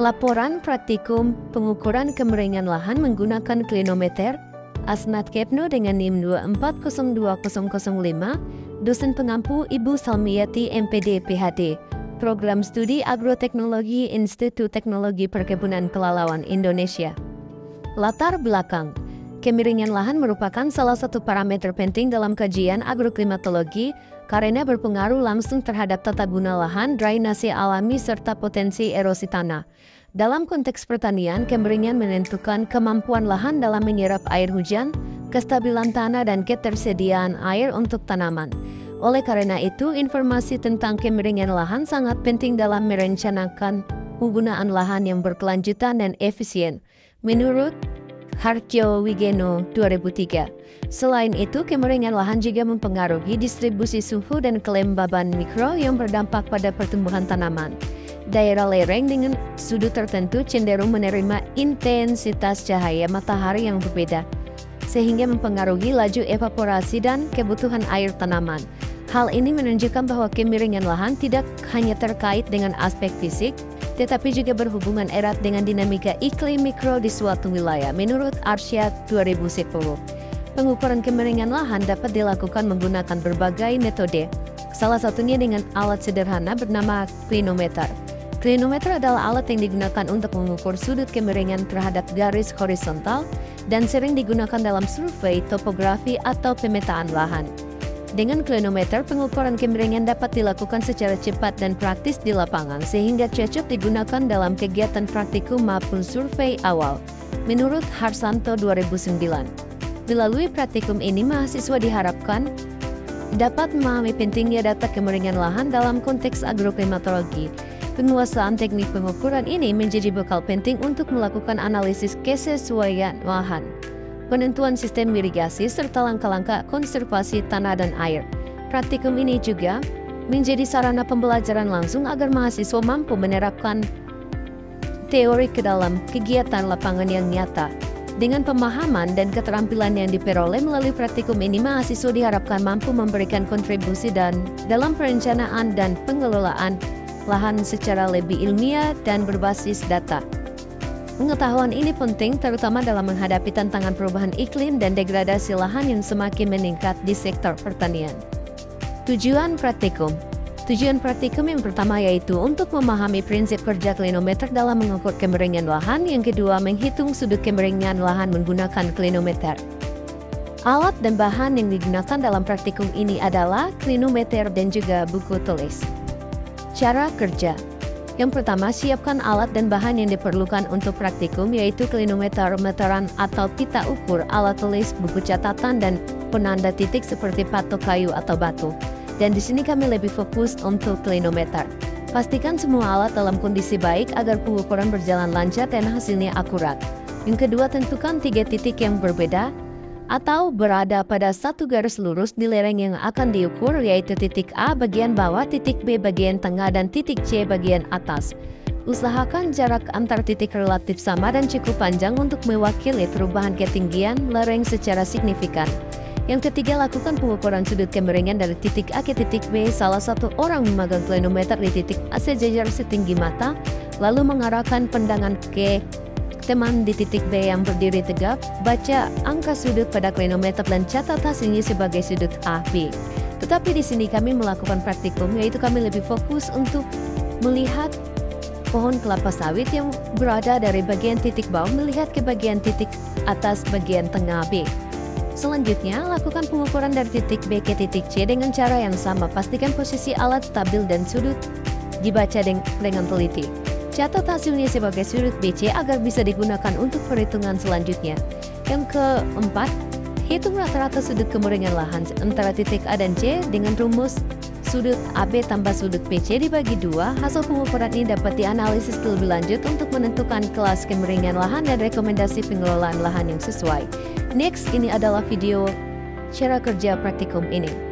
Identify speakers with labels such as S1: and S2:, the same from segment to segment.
S1: Laporan praktikum pengukuran kemiringan lahan menggunakan klinometer, Asnat Kepno dengan NIM 2412005, dosen pengampu Ibu Salmiati MPD PhD, Program Studi Agroteknologi Institut Teknologi Perkebunan Pelalawan Indonesia. Latar belakang, kemiringan lahan merupakan salah satu parameter penting dalam kajian agroklimatologi karena berpengaruh langsung terhadap tata guna lahan, drainase alami, serta potensi erosi tanah. Dalam konteks pertanian, kemiringan menentukan kemampuan lahan dalam menyerap air hujan, kestabilan tanah, dan ketersediaan air untuk tanaman. Oleh karena itu, informasi tentang kemiringan lahan sangat penting dalam merencanakan penggunaan lahan yang berkelanjutan dan efisien, menurut Hartjo Wigeno 2003. Selain itu, kemiringan lahan juga mempengaruhi distribusi suhu dan kelembaban mikro yang berdampak pada pertumbuhan tanaman. Daerah lereng dengan sudut tertentu cenderung menerima intensitas cahaya matahari yang berbeda, sehingga mempengaruhi laju evaporasi dan kebutuhan air tanaman. Hal ini menunjukkan bahwa kemiringan lahan tidak hanya terkait dengan aspek fisik, tetapi juga berhubungan erat dengan dinamika iklim mikro di suatu wilayah, menurut Arsyad 2010. Pengukuran kemiringan lahan dapat dilakukan menggunakan berbagai metode, salah satunya dengan alat sederhana bernama klinometer. Klinometer adalah alat yang digunakan untuk mengukur sudut kemiringan terhadap garis horizontal dan sering digunakan dalam survei topografi atau pemetaan lahan. Dengan klinometer, pengukuran kemiringan dapat dilakukan secara cepat dan praktis di lapangan sehingga cocok digunakan dalam kegiatan praktikum maupun survei awal, menurut Harsanto 2009. Melalui praktikum ini, mahasiswa diharapkan dapat memahami pentingnya data kemiringan lahan dalam konteks agroklimatologi. Penguasaan teknik pengukuran ini menjadi bekal penting untuk melakukan analisis kesesuaian lahan, penentuan sistem irigasi, serta langkah-langkah konservasi tanah dan air. Praktikum ini juga menjadi sarana pembelajaran langsung agar mahasiswa mampu menerapkan teori ke dalam kegiatan lapangan yang nyata. Dengan pemahaman dan keterampilan yang diperoleh melalui praktikum ini, mahasiswa diharapkan mampu memberikan kontribusi dalam perencanaan dan pengelolaan lahan secara lebih ilmiah dan berbasis data. Pengetahuan ini penting terutama dalam menghadapi tantangan perubahan iklim dan degradasi lahan yang semakin meningkat di sektor pertanian. Tujuan praktikum yang pertama yaitu untuk memahami prinsip kerja klinometer dalam mengukur kemiringan lahan. Yang kedua, menghitung sudut kemiringan lahan menggunakan klinometer. Alat dan bahan yang digunakan dalam praktikum ini adalah klinometer dan juga buku tulis. Cara kerja. Yang pertama, siapkan alat dan bahan yang diperlukan untuk praktikum, yaitu klinometer, meteran atau pita ukur, alat tulis, buku catatan, dan penanda titik seperti patok kayu atau batu. Dan di sini kami lebih fokus untuk klinometer. Pastikan semua alat dalam kondisi baik agar pengukuran berjalan lancar dan hasilnya akurat. Yang kedua, tentukan 3 titik yang berbeda atau berada pada satu garis lurus di lereng yang akan diukur, yaitu titik A bagian bawah, titik B bagian tengah, dan titik C bagian atas. Usahakan jarak antar titik relatif sama dan cukup panjang untuk mewakili perubahan ketinggian lereng secara signifikan. Yang ketiga, lakukan pengukuran sudut kemiringan dari titik A ke titik B. Salah satu orang memegang klinometer di titik A sejajar setinggi mata, lalu mengarahkan pandangan ke teman di titik B yang berdiri tegap. Baca angka sudut pada klinometer dan catat hasilnya sebagai sudut A, B. Tetapi di sini kami melakukan praktikum, yaitu kami lebih fokus untuk melihat pohon kelapa sawit yang berada dari bagian titik bawah melihat ke bagian titik atas bagian tengah B. Selanjutnya, lakukan pengukuran dari titik B ke titik C dengan cara yang sama. Pastikan posisi alat stabil dan sudut dibaca dengan teliti. Catat hasilnya sebagai sudut BC agar bisa digunakan untuk perhitungan selanjutnya. Yang keempat, hitung rata-rata sudut kemiringan lahan antara titik A dan C dengan rumus sudut AB tambah sudut BC dibagi 2. Hasil pengukuran ini dapat dianalisis lebih lanjut untuk menentukan kelas kemiringan lahan dan rekomendasi pengelolaan lahan yang sesuai. Next, ini adalah video cara kerja praktikum ini.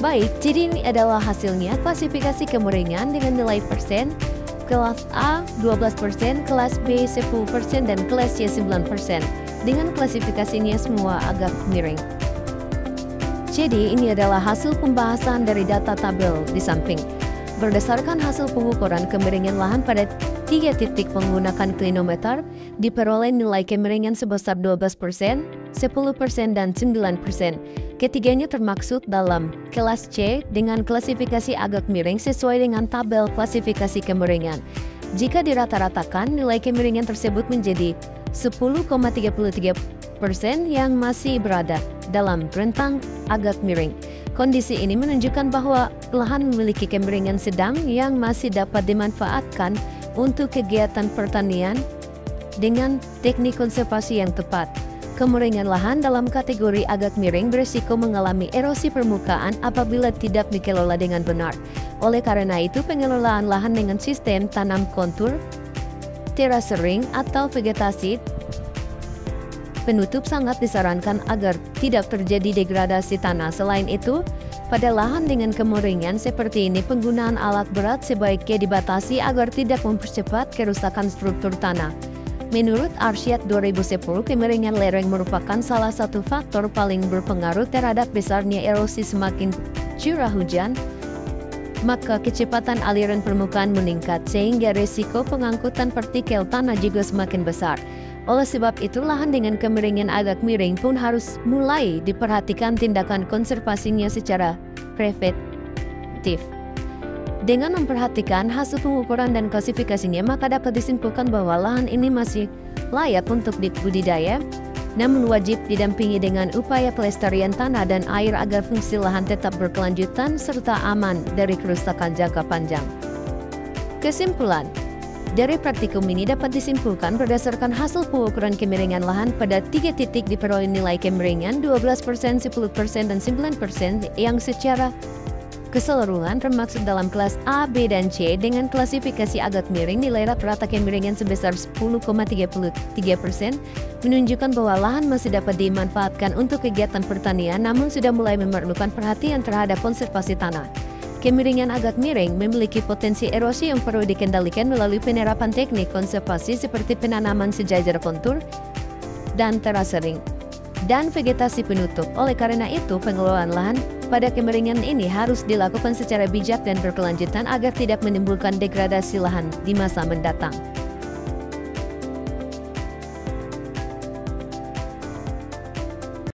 S1: Baik, jadi ini adalah hasilnya klasifikasi kemiringan dengan nilai persen. Kelas A 12%, kelas B 10%, dan kelas C 9%. Dengan klasifikasinya semua agak miring. Jadi ini adalah hasil pembahasan dari data tabel di samping. Berdasarkan hasil pengukuran kemiringan lahan pada 3 titik menggunakan klinometer, diperoleh nilai kemiringan sebesar 12%, 10%, dan 9%. Ketiganya termaksud dalam kelas C dengan klasifikasi agak miring sesuai dengan tabel klasifikasi kemiringan. Jika dirata-ratakan, nilai kemiringan tersebut menjadi 10,33% yang masih berada dalam rentang agak miring. Kondisi ini menunjukkan bahwa lahan memiliki kemiringan sedang yang masih dapat dimanfaatkan untuk kegiatan pertanian dengan teknik konservasi yang tepat. Kemiringan lahan dalam kategori agak miring berisiko mengalami erosi permukaan apabila tidak dikelola dengan benar. Oleh karena itu, pengelolaan lahan dengan sistem tanam kontur, terasering, atau vegetasi penutup sangat disarankan agar tidak terjadi degradasi tanah. Selain itu, pada lahan dengan kemiringan seperti ini, penggunaan alat berat sebaiknya dibatasi agar tidak mempercepat kerusakan struktur tanah. Menurut Arsyad 2010, kemiringan lereng merupakan salah satu faktor paling berpengaruh terhadap besarnya erosi. Semakin curah hujan, maka kecepatan aliran permukaan meningkat sehingga risiko pengangkutan partikel tanah juga semakin besar. Oleh sebab itu, lahan dengan kemiringan agak miring pun harus mulai diperhatikan tindakan konservasinya secara preventif. Dengan memperhatikan hasil pengukuran dan klasifikasinya, maka dapat disimpulkan bahwa lahan ini masih layak untuk dibudidaya, namun wajib didampingi dengan upaya pelestarian tanah dan air agar fungsi lahan tetap berkelanjutan serta aman dari kerusakan jangka panjang. Kesimpulan dari praktikum ini dapat disimpulkan berdasarkan hasil pengukuran kemiringan lahan pada 3 titik diperoleh nilai kemiringan 12%, 10%, dan 9% yang secara keseluruhan termaksud dalam kelas A, B, dan C. Dengan klasifikasi agak miring, nilai rata-rata kemiringan sebesar 10,33% menunjukkan bahwa lahan masih dapat dimanfaatkan untuk kegiatan pertanian, namun sudah mulai memerlukan perhatian terhadap konservasi tanah. Kemiringan agak miring memiliki potensi erosi yang perlu dikendalikan melalui penerapan teknik konservasi seperti penanaman sejajar kontur dan terasering dan vegetasi penutup. Oleh karena itu, pengelolaan lahan pada kemiringan ini harus dilakukan secara bijak dan berkelanjutan agar tidak menimbulkan degradasi lahan di masa mendatang.